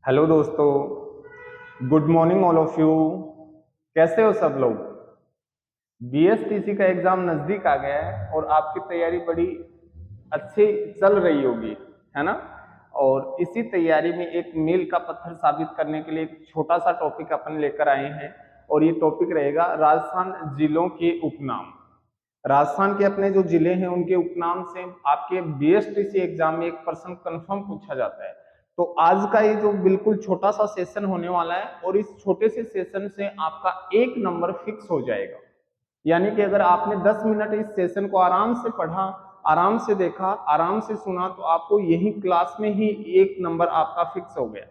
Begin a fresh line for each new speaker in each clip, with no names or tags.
Hello दोस्तों, good morning all of you. कैसे हो सब लोग? बीएसटीसी का एग्जाम नजदीक आ गया है और आपकी तैयारी बड़ी अच्छी चल रही होगी, है ना? और इसी तैयारी में एक मील का पत्थर साबित करने के लिए एक छोटा सा टॉपिक अपन लेकर आए हैं और ये टॉपिक रहेगा राजस्थान जिलों के उपनाम। राजस्थान के अपने जो जिले हैं उनके उपनाम से आपके बीएसटीसी एग्जाम में एक प्रश्न कंफर्म पूछा जाता है। तो आज का ये जो बिल्कुल छोटा सा सेशन होने वाला है और इस छोटे से सेशन से आपका एक नंबर फिक्स हो जाएगा। यानी कि अगर आपने 10 मिनट इस सेशन को आराम से पढ़ा, आराम से देखा, आराम से सुना तो आपको यही क्लास में ही एक नंबर आपका फिक्स हो गया।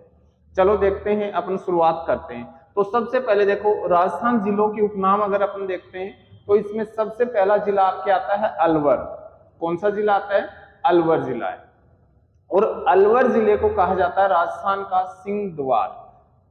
चलो देखते हैं, अपन शुरुआत करते हैं। तो सबसे पहले देखो, राजस्थान जिलों के उपनाम अगर अपन देखते हैं तो इसमें सबसे पहला जिला आपके आता है अलवर। कौन सा जिला आता है? अलवर जिला है। और अलवर जिले को कहा जाता है राजस्थान का सिंह द्वार।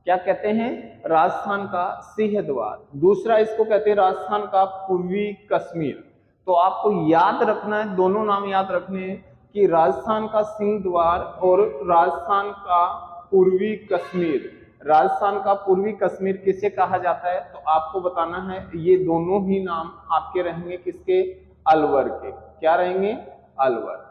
क्या कहते हैं? राजस्थान का सिंह द्वार। दूसरा इसको कहते हैं राजस्थान का पूर्वी कश्मीर। तो आपको याद रखना है, दोनों नाम याद रखने हैं कि राजस्थान का सिंह द्वार और राजस्थान का पूर्वी कश्मीर। राजस्थान का पूर्वी कश्मीर किसे कहा जाता है? तो आपको बताना है, ये दोनों ही नाम आपके रहेंगे किसके? अलवर के। क्या रहेंगे? अलवर।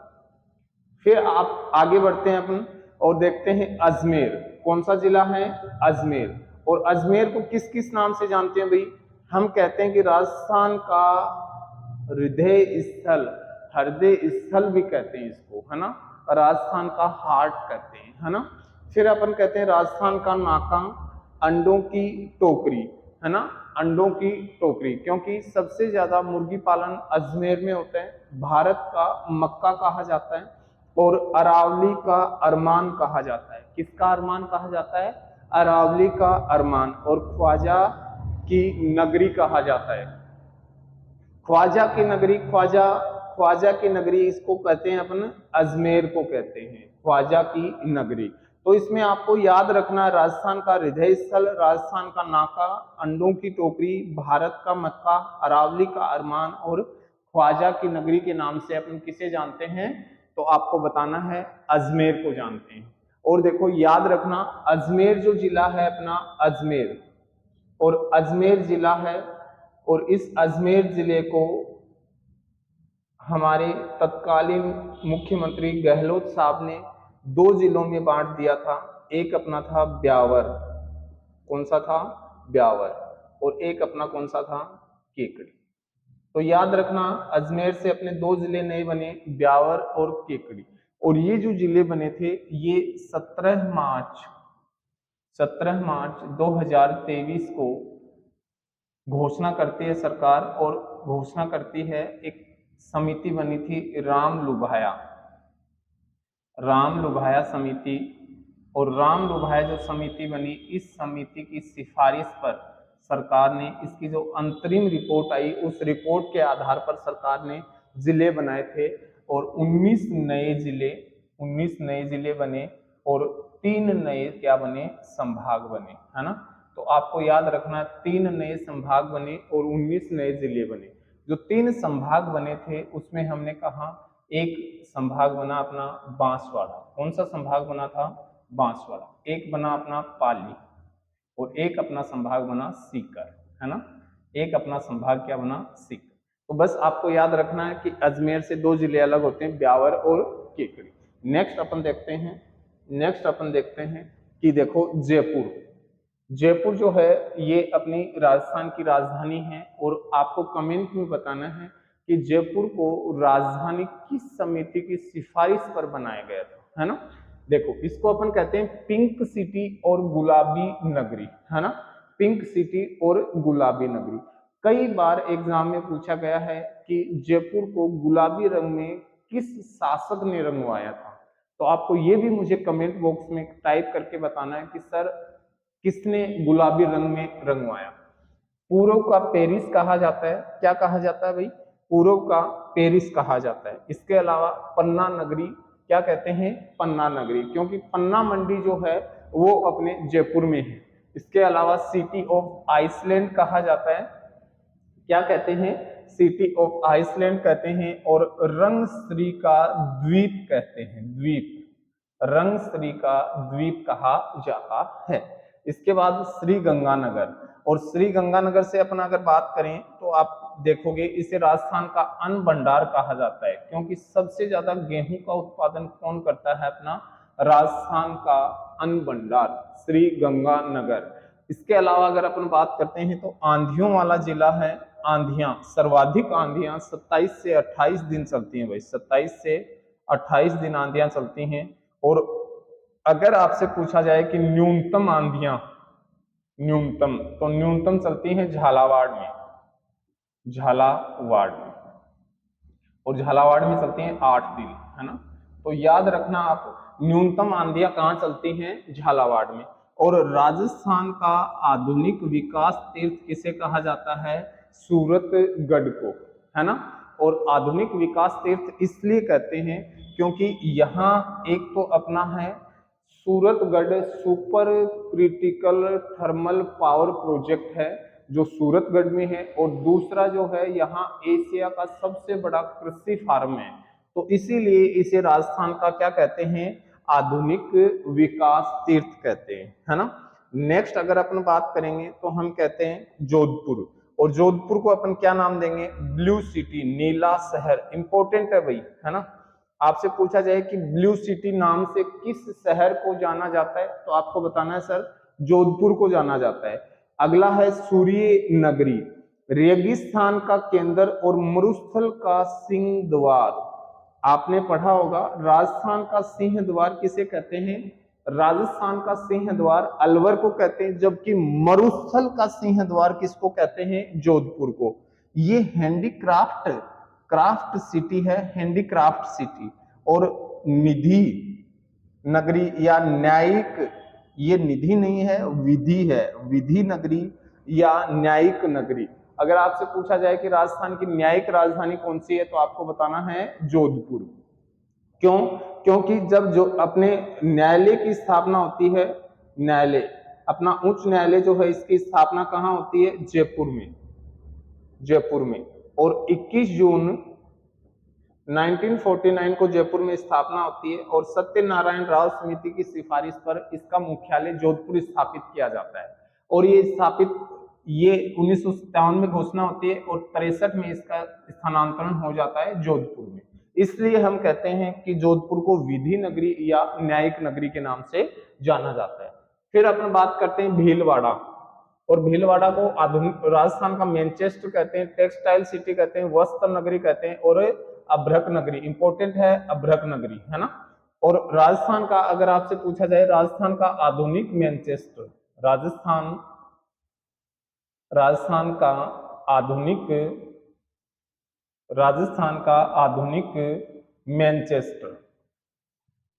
फिर आप आगे बढ़ते हैं अपन और देखते हैं अजमेर। कौन सा जिला है? अजमेर। और अजमेर को किस किस नाम से जानते हैं भाई? हम कहते हैं कि राजस्थान का हृदय स्थल, हृदय स्थल भी कहते हैं इसको, है ना? राजस्थान का हार्ट कहते हैं, है ना? फिर अपन कहते हैं राजस्थान का नाका, अंडों की टोकरी, है ना? अंडों की टोकरी, क्योंकि सबसे ज्यादा मुर्गी पालन अजमेर में होता है। भारत का मक्का कहा जाता है और अरावली का अरमान कहा जाता है। किसका अरमान कहा जाता है? अरावली का अरमान। और ख्वाजा की नगरी कहा जाता है। ख्वाजा की नगरी, ख्वाजा की नगरी इसको कहते हैं अपन, अजमेर को कहते हैं ख्वाजा की नगरी। तो इसमें आपको याद रखना, राजस्थान का हृदय स्थल, राजस्थान का नाका, अंडों की टोकरी, भारत का मक्का, अरावली का अरमान और ख्वाजा की नगरी के नाम से अपन किसे जानते हैं? तो आपको बताना है अजमेर को जानते हैं। और देखो याद रखना, अजमेर जो जिला है अपना, अजमेर और अजमेर जिला है, और इस अजमेर जिले को हमारे तत्कालीन मुख्यमंत्री गहलोत साहब ने दो जिलों में बांट दिया था। एक अपना था ब्यावर। कौन सा था? ब्यावर। और एक अपना कौन सा था? केकड़ी। तो याद रखना, अजमेर से अपने दो जिले नए बने, ब्यावर और केकड़ी। और ये जो जिले बने थे ये 17 मार्च 2023 को घोषणा करती है सरकार, और घोषणा करती है, एक समिति बनी थी राम लुभाया समिति। और राम लुभाया जो समिति बनी, इस समिति की सिफारिश पर सरकार ने इसकी जो अंतरिम रिपोर्ट आई, उस रिपोर्ट के आधार पर सरकार ने जिले बनाए थे। और 19 नए जिले बने और 3 नए क्या बने? संभाग बने, है ना? तो आपको याद रखना, 3 नए संभाग बने और 19 नए जिले बने। जो 3 संभाग बने थे उसमें हमने कहा, एक संभाग बना अपना बांसवाड़ा। कौन सा संभाग बना था? बांसवाड़ा। एक बना अपना पाली और एक अपना संभाग बना सीकर, है ना? एक अपना संभाग क्या बना? सीकर। तो बस आपको याद रखना है कि अजमेर से दो जिले अलग होते हैं, ब्यावर और केकड़ी। नेक्स्ट अपन देखते हैं कि देखो जयपुर। जयपुर जो है ये अपनी राजस्थान की राजधानी है। और आपको कमेंट में बताना है कि जयपुर को राजधानी किस समिति की सिफारिश पर बनाया गया था, है ना? देखो इसको अपन कहते हैं पिंक सिटी और गुलाबी नगरी, है ना? पिंक सिटी और गुलाबी नगरी। कई बार एग्जाम में पूछा गया है कि जयपुर को गुलाबी रंग में किस शासक ने रंगवाया था। तो आपको ये भी मुझे कमेंट बॉक्स में टाइप करके बताना है कि सर किसने गुलाबी रंग में रंगवाया। पूर्व का पेरिस कहा जाता है। क्या कहा जाता है भाई? पूर्व का पेरिस कहा जाता है। इसके अलावा पन्ना नगरी, क्या कहते हैं? पन्ना नगरी, क्योंकि पन्ना मंडी जो है वो अपने जयपुर में है। इसके अलावा सिटी ऑफ आइसलैंड कहा जाता है। क्या कहते हैं? सिटी ऑफ आइसलैंड कहते हैं। और रंगश्री का द्वीप कहते हैं, द्वीप। रंगश्री का द्वीप कहा जाता है। इसके बाद श्री गंगानगर, और श्री गंगानगर से अपन अगर बात करें तो आप देखोगे इसे राजस्थान का अन्न भंडार कहा जाता है, क्योंकि सबसे ज्यादा गेहूं का उत्पादन कौन करता है? अपना राजस्थान का अन्न भंडार श्री गंगानगर। इसके अलावा अगर अपन बात करते हैं तो आंधियों वाला जिला है। आंधियां, सर्वाधिक आंधियां 27 से 28 दिन चलती हैं भाई, 27 से 28 दिन आंधियां चलती हैं। और अगर आपसे पूछा जाए कि न्यूनतम आंधियां, न्यूनतम, तो न्यूनतम चलती हैं झालावाड़ में, झालावाड़ में, और झालावाड़ में चलती हैं 8 दिन, है ना। तो याद रखना आप, न्यूनतम आंधियां कहाँ चलती हैं? झालावाड़ में। और राजस्थान का आधुनिक विकास तीर्थ किसे कहा जाता है? सूरतगढ़ को, है ना। और आधुनिक विकास तीर्थ इसलिए कहते हैं क्योंकि यहाँ एक तो अपना है Suratgarh super critical thermal power project है जो सूरतगढ़ में है, और दूसरा जो है यहाँ एशिया का सबसे बड़ा कृषि फार्म है। तो इसीलिए इसे राजस्थान का क्या कहते हैं? आधुनिक विकास तीर्थ कहते हैं, है ना। नेक्स्ट अगर अपन बात करेंगे तो हम कहते हैं जोधपुर, और जोधपुर को अपन क्या नाम देंगे? ब्लू सिटी, नीला शहर। इंपॉर्टेंट है भाई, है ना। आपसे पूछा जाए कि ब्लू सिटी नाम से किस शहर को जाना जाता है, तो आपको बताना है सर जोधपुर को जाना जाता है। अगला है सूर्य नगरी, रेगिस्तान का केंद्र और मरुस्थल का सिंह द्वार। आपने पढ़ा होगा राजस्थान का सिंह द्वार किसे कहते हैं? राजस्थान का सिंह द्वार अलवर को कहते हैं, जबकि मरुस्थल का सिंह द्वार किसको कहते हैं? जोधपुर को। ये हैंडीक्राफ्ट क्राफ्ट सिटी है, हैंडीक्राफ्ट सिटी। और निधि नगरी या न्यायिक, ये निधि नहीं है, विधि है, विधि नगरी या न्यायिक नगरी। अगर आपसे पूछा जाए कि राजस्थान की न्यायिक राजधानी कौन सी है, तो आपको बताना है जोधपुर। क्यों? क्योंकि जब जो अपने न्यायालय की स्थापना होती है, न्यायालय अपना उच्च न्यायालय जो है इसकी स्थापना कहाँ होती है? जयपुर में, जयपुर में। और 21 जून 1949 को जयपुर में स्थापना होती है, और सत्यनारायण राव समिति की सिफारिश पर इसका मुख्यालय जोधपुर स्थापित किया जाता है। और ये 1957 में घोषणा होती है, और 63 में इसका स्थानांतरण हो जाता है जोधपुर में। इसलिए हम कहते हैं कि जोधपुर को विधि नगरी या न्यायिक नगरी के नाम से जाना जाता है। फिर अपन बात करते हैं भीलवाड़ा, और भीलवाड़ा को आधुनिक राजस्थान का मैनचेस्टर कहते हैं, टेक्सटाइल सिटी कहते हैं, वस्त्र नगरी कहते हैं, और अभ्रक नगरी। इंपॉर्टेंट है अभ्रक नगरी, है ना। और राजस्थान का अगर आपसे पूछा जाए राजस्थान का आधुनिक मैनचेस्टर, राजस्थान राजस्थान का आधुनिक राजस्थान का आधुनिक मैनचेस्टर,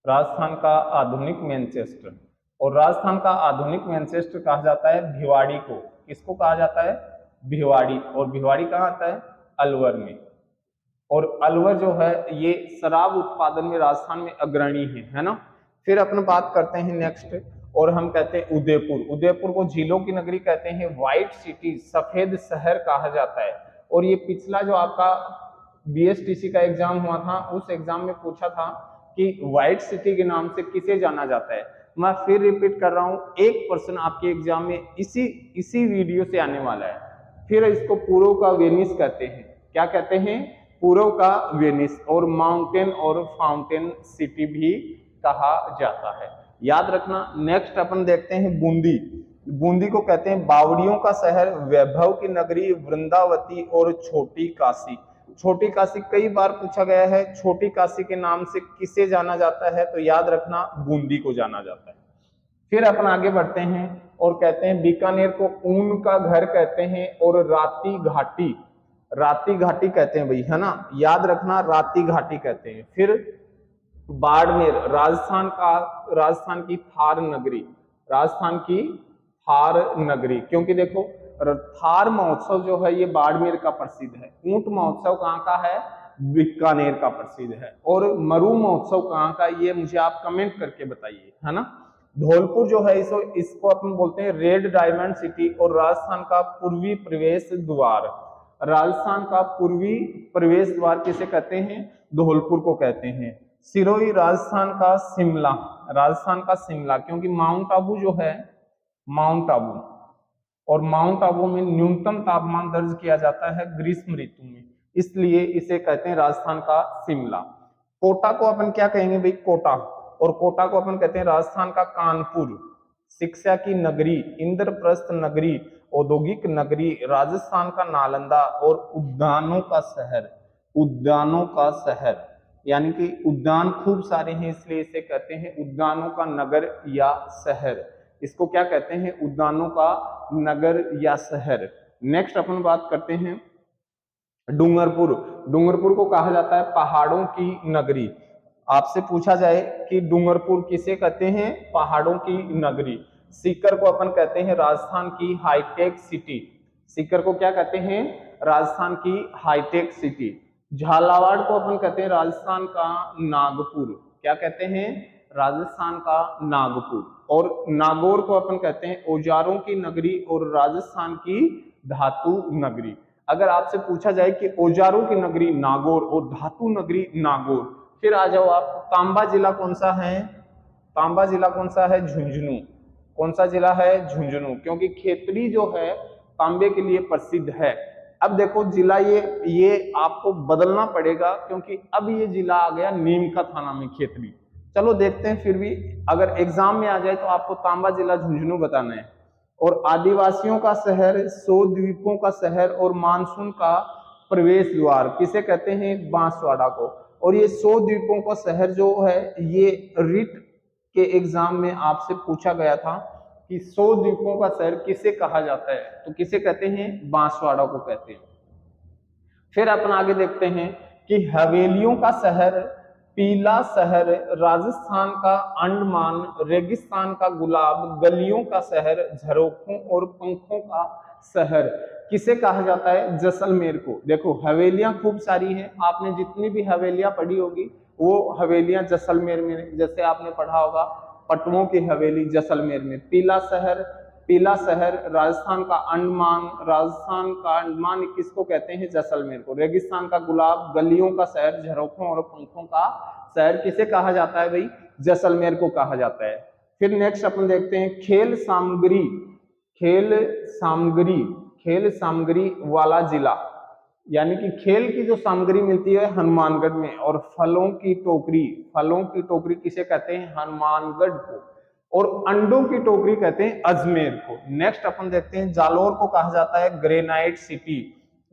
राजस्थान का आधुनिक मैनचेस्टर। और राजस्थान का आधुनिक मैनचेस्टर कहा जाता है भिवाड़ी को। किसको कहा जाता है? भिवाड़ी। और भिवाड़ी कहाँ आता है? अलवर में। और अलवर जो है ये शराब उत्पादन में राजस्थान में अग्रणी है ना। फिर अपन बात करते हैं नेक्स्ट, और हम कहते हैं उदयपुर। उदयपुर को झीलों की नगरी कहते हैं, व्हाइट सिटी, सफेद शहर कहा जाता है। और ये पिछला जो आपका बीएसटीसी का एग्जाम हुआ था उस एग्जाम में पूछा था कि व्हाइट सिटी के नाम से किसे जाना जाता है। मैं फिर रिपीट कर रहा हूं, एक पर्सन आपके एग्जाम में इसी वीडियो से आने वाला है। फिर इसको पूर्व का वेनिस कहते हैं। क्या कहते हैं? पूर्व का वेनिस। और माउंटेन और फाउंटेन सिटी भी कहा जाता है, याद रखना। नेक्स्ट अपन देखते हैं बूंदी। बूंदी को कहते हैं बावड़ियों का शहर, वैभव की नगरी, वृंदावती और छोटी काशी। छोटी काशी कई बार पूछा गया है, छोटी काशी के नाम से किसे जाना जाता है? तो याद रखना बूंदी को जाना जाता है। फिर अपन आगे बढ़ते हैं और कहते हैं बीकानेर को ऊन का घर कहते हैं, और राती घाटी, राती घाटी कहते हैं भाई, है ना, याद रखना राती घाटी कहते हैं। फिर बाड़मेर, राजस्थान की थार नगरी, राजस्थान की थार नगरी, क्योंकि देखो थार महोत्सव जो है ये बाड़मेर का प्रसिद्ध है। ऊंट महोत्सव कहाँ का है? बीकानेर का प्रसिद्ध है। और मरु महोत्सव कहाँ का? ये मुझे आप कमेंट करके बताइए, है ना। धौलपुर जो है इसको अपन बोलते हैं रेड डायमंड सिटी, और राजस्थान का पूर्वी प्रवेश द्वार। राजस्थान का पूर्वी प्रवेश द्वार किसे कहते हैं? धौलपुर को कहते हैं। सिरोही राजस्थान का शिमला, राजस्थान का शिमला, क्योंकि माउंट आबू जो है, माउंट आबू, और माउंट आबू में न्यूनतम तापमान दर्ज किया जाता है ग्रीष्म ऋतु में, इसलिए इसे कहते हैं राजस्थान का शिमला। कोटा को अपन क्या कहेंगे भाई, कोटा, और कोटा को अपन कहते हैं राजस्थान का कानपुर, शिक्षा की नगरी, इंद्रप्रस्थ नगरी, औद्योगिक नगरी, राजस्थान का नालंदा, और उद्यानों का शहर, उद्यानों का शहर, यानी कि उद्यान खूब सारे हैं इसलिए इसे कहते हैं उद्यानों का नगर या शहर। इसको क्या कहते हैं, उद्यानों का नगर या शहर। नेक्स्ट अपन बात करते हैं डूंगरपुर। डूंगरपुर को कहा जाता है पहाड़ों की नगरी। आपसे पूछा जाए कि डूंगरपुर किसे कहते हैं, पहाड़ों की नगरी। सीकर को अपन कहते हैं राजस्थान की हाईटेक सिटी, सीकर को क्या कहते हैं, राजस्थान की हाईटेक सिटी। झालावाड़ को अपन कहते हैं राजस्थान का नागपुर, क्या कहते हैं, राजस्थान का नागपुर। और नागौर को अपन कहते हैं औजारों की नगरी और राजस्थान की धातु नगरी। अगर आपसे पूछा जाए कि औजारों की नगरी नागौर और धातु नगरी नागौर, फिर आ जाओ आप, तांबा जिला कौन सा है, तांबा जिला कौन सा है, झुंझुनू। कौन सा जिला है, झुंझुनू, क्योंकि खेतड़ी जो है तांबे के लिए प्रसिद्ध है। अब देखो जिला ये आपको बदलना पड़ेगा क्योंकि अब ये जिला आ गया नीम का थाना में, खेतड़ी। चलो देखते हैं, फिर भी अगर एग्जाम में आ जाए तो आपको तांबा जिला झुंझुनू बताना है। और आदिवासियों का शहर, 100 द्वीपों का शहर और मानसून का प्रवेश द्वार किसे कहते हैं, बांसवाड़ा को। और ये 100 द्वीपों का शहर जो है, ये रिट के एग्जाम में आपसे पूछा गया था कि 100 द्वीपों का शहर किसे कहा जाता है, तो किसे कहते हैं, बांसवाड़ा को कहते हैं। फिर अपन आगे देखते हैं कि हवेलियों का शहर, पीला शहर, राजस्थान का अंडमान, रेगिस्तान का गुलाब, गलियों का शहर, झरोखों और पंखों का शहर किसे कहा जाता है, जैसलमेर को। देखो हवेलियां खूब सारी हैं, आपने जितनी भी हवेलियां पढ़ी होगी वो हवेलियां जैसलमेर में, जैसे आपने पढ़ा होगा पटवों की हवेली जैसलमेर में। पीला शहर, पीला शहर राजस्थान का अंडमान, राजस्थान का अंडमान किसको कहते हैं, जैसलमेर को। रेगिस्तान का गुलाब, गलियों का शहर, झरोखों और पंखों का शहर किसे कहा जाता है भाई, जैसलमेर को कहा जाता है। फिर नेक्स्ट अपन देखते हैं खेल सामग्री, खेल सामग्री, खेल सामग्री वाला जिला, यानी कि खेल की जो सामग्री मिलती है हनुमानगढ़ में। और फलों की टोकरी, फलों की टोकरी किसे कहते हैं, हनुमानगढ़ को। और अंडों की टोकरी कहते हैं अजमेर को। नेक्स्ट अपन देखते हैं जालोर को कहा जाता है ग्रेनाइट सिटी,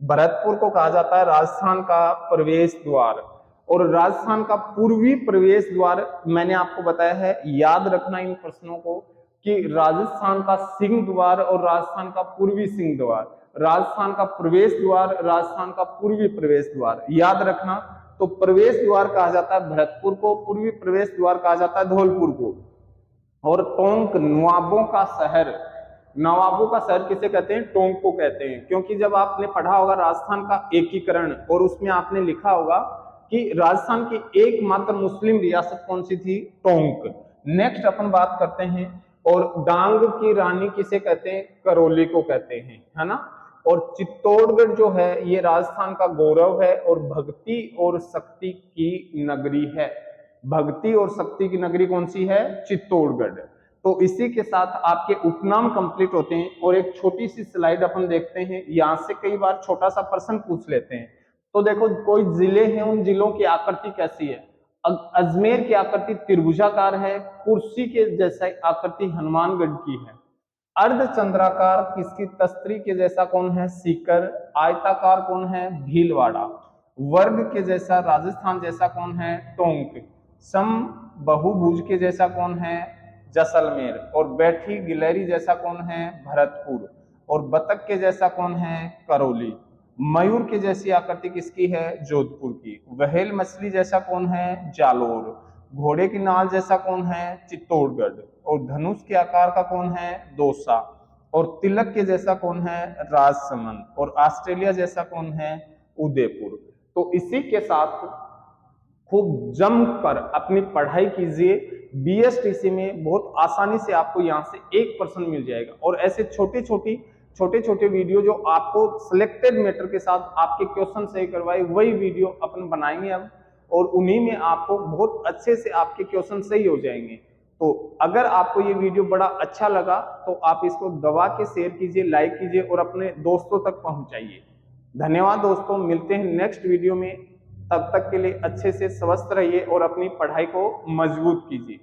भरतपुर को कहा जाता है राजस्थान का प्रवेश द्वार। और राजस्थान का पूर्वी प्रवेश द्वार मैंने आपको बताया है, याद रखना इन प्रश्नों को, कि राजस्थान का सिंह द्वार और राजस्थान का पूर्वी सिंह द्वार, राजस्थान का प्रवेश द्वार, राजस्थान का पूर्वी प्रवेश द्वार, याद रखना। तो प्रवेश द्वार कहा जाता है भरतपुर को, पूर्वी प्रवेश द्वार कहा जाता है धौलपुर को। और टोंक नवाबों का शहर, नवाबों का शहर किसे कहते हैं, टोंक को कहते हैं। क्योंकि जब आपने पढ़ा होगा राजस्थान का एकीकरण, और उसमें आपने लिखा होगा कि राजस्थान की एकमात्र मुस्लिम रियासत कौन सी थी, टोंक। नेक्स्ट अपन बात करते हैं, और डांग की रानी किसे कहते हैं, करौली को कहते हैं, है ना। और चित्तौड़गढ़ जो है ये राजस्थान का गौरव है और भक्ति और शक्ति की नगरी है। भक्ति और शक्ति की नगरी कौन सी है, चित्तौड़गढ़। तो इसी के साथ आपके उपनाम कंप्लीट होते हैं। और एक छोटी सी स्लाइड अपन देखते हैं, यहां से कई बार छोटा सा प्रश्न पूछ लेते हैं। तो देखो कोई जिले हैं, उन जिलों की आकृति कैसी है। अजमेर की आकृति त्रिभुजाकार है, कुर्सी के जैसा आकृति हनुमानगढ़ की है। अर्धचंद्राकार किसकी तस्त्री के जैसा कौन है, सीकर। आयताकार कौन है, भीलवाड़ा। वर्ग के जैसा राजस्थान जैसा कौन है, टोंक। सम बहुभुज के जैसा कौन है, जैसलमेर। और बैठी गिलहरी जैसा कौन है, भरतपुर। और बतख के जैसा कौन है, करौली। मयूर के जैसी आकृति किसकी है, जोधपुर की। व्हेल मछली जैसा कौन है, जालोर। घोड़े की नाल जैसा कौन है, चित्तौड़गढ़। और धनुष के आकार का कौन है, दौसा। और तिलक के जैसा कौन है, राजसमंद। और ऑस्ट्रेलिया जैसा कौन है, उदयपुर। तो इसी के साथ खूब जमकर अपनी पढ़ाई कीजिए। बीएसटीसी में बहुत आसानी से आपको यहाँ से एक प्रश्न मिल जाएगा। और ऐसे छोटे छोटे वीडियो जो आपको सिलेक्टेड मैटर के साथ आपके क्वेश्चन सही करवाए, वही वीडियो अपन बनाएंगे अब। और उन्हीं में आपको बहुत अच्छे से आपके क्वेश्चन सही हो जाएंगे। तो अगर आपको ये वीडियो बड़ा अच्छा लगा तो आप इसको दबा के शेयर कीजिए, लाइक कीजिए और अपने दोस्तों तक पहुंचाइए। धन्यवाद दोस्तों, मिलते हैं नेक्स्ट वीडियो में। तब तक के लिए अच्छे से स्वस्थ रहिए और अपनी पढ़ाई को मजबूत कीजिए।